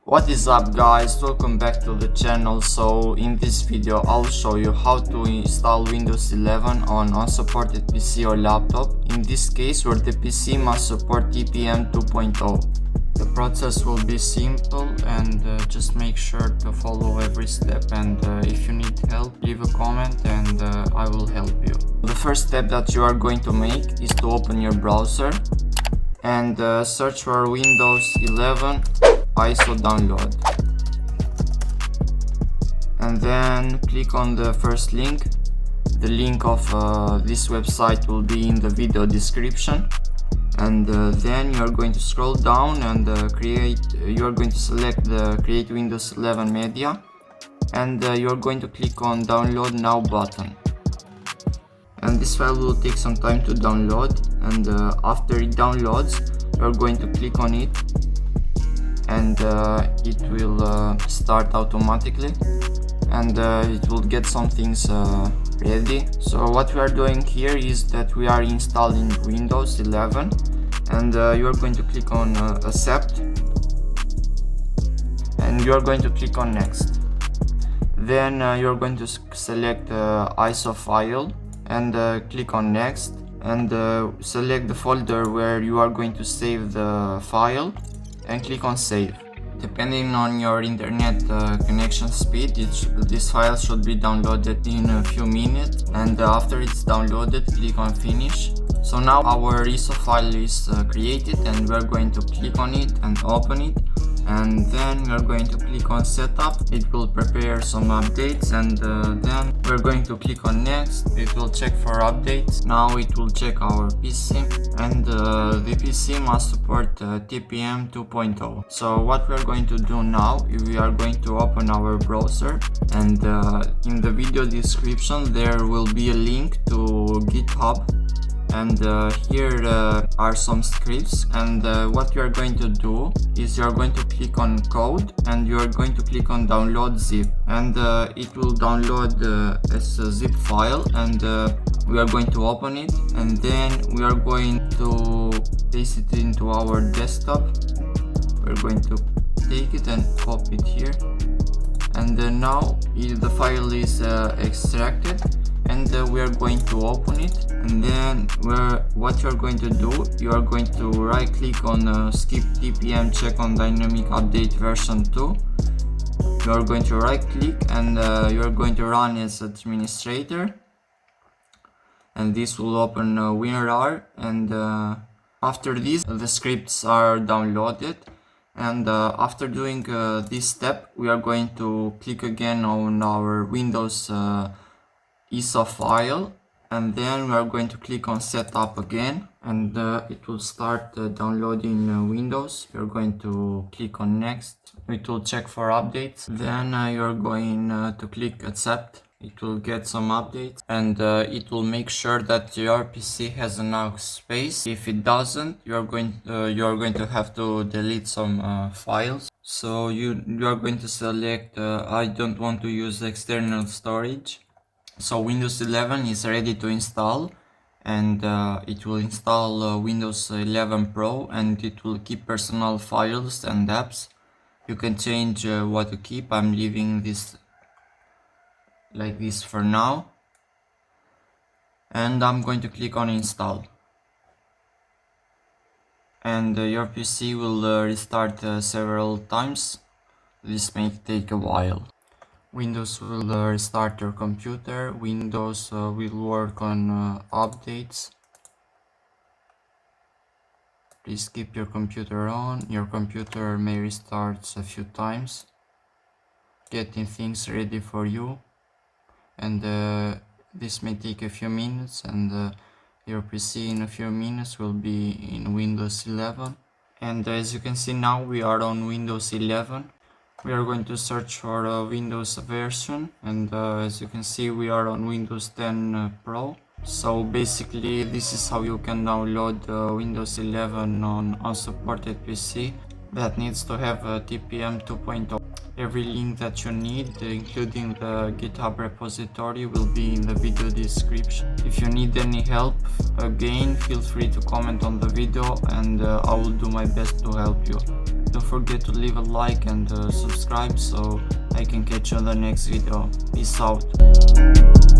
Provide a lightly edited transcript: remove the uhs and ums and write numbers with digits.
What is up guys, welcome back to the channel. So in this video I'll show you how to install Windows 11 on unsupported PC or laptop, in this case where the PC must support TPM 2.0. The process will be simple and just make sure to follow every step, and if you need help leave a comment and I will help you. The first step that you are going to make is to open your browser and search for Windows 11 ISO download, and then click on the first link. The link of this website will be in the video description, and then you are going to scroll down and you are going to select the create Windows 11 media, and you are going to click on download now button, and this file will take some time to download, and after it downloads you are going to click on it and it will start automatically, and it will get some things ready. So what we are doing here is that we are installing Windows 11, and you are going to click on accept, and you are going to click on next. Then you are going to select ISO file and click on next, and select the folder where you are going to save the file and click on save. Depending on your internet connection speed, this file should be downloaded in a few minutes, and after it's downloaded click on finish. So now our ISO file is created, and we're going to click on it and open it, and then we're going to click on setup. It will prepare some updates, and then we're going to click on next. It will check for updates. Now it will check our PC, and the PC must support TPM 2.0. So what we're going to do now is we are going to open our browser, and in the video description there will be a link to GitHub, and here are some scripts, and what you are going to do is you are going to click on code, and you are going to click on download zip, and it will download as a zip file, and we are going to open it, and then we are going to paste it into our desktop. We're going to take it and copy it here, and now the file is extracted, and we are going to open it. And then what you're going to do, you are going to right click on skip TPM check on dynamic update version 2. You are going to right click, and you are going to run as administrator, and this will open WinRAR, and after this the scripts are downloaded, and after doing this step we are going to click again on our Windows ISO file, and then we are going to click on setup again, and it will start downloading Windows. You're going to click on next. It will check for updates. Then you're going to click accept. It will get some updates, and it will make sure that your PC has enough space. If it doesn't, you're going to have to delete some files. So you are going to select I don't want to use external storage. So Windows 11 is ready to install, and it will install Windows 11 Pro, and it will keep personal files and apps. You can change what to keep. I'm leaving this like this for now, and I'm going to click on install, and your PC will restart several times. This may take a while. Windows will restart your computer. Windows will work on updates. Please keep your computer on. Your computer may restart a few times, getting things ready for you, and this may take a few minutes, and your PC in a few minutes will be in Windows 11. And as you can see, now we are on Windows 11. We are going to search for a Windows version, and as you can see we are on Windows 10 Pro. So basically this is how you can download Windows 11 on unsupported PC that needs to have a TPM 2.0. Every link that you need, including the GitHub repository, will be in the video description. If you need any help, again, feel free to comment on the video, and I will do my best to help you. Don't forget to leave a like and subscribe so I can catch you on the next video. Peace out.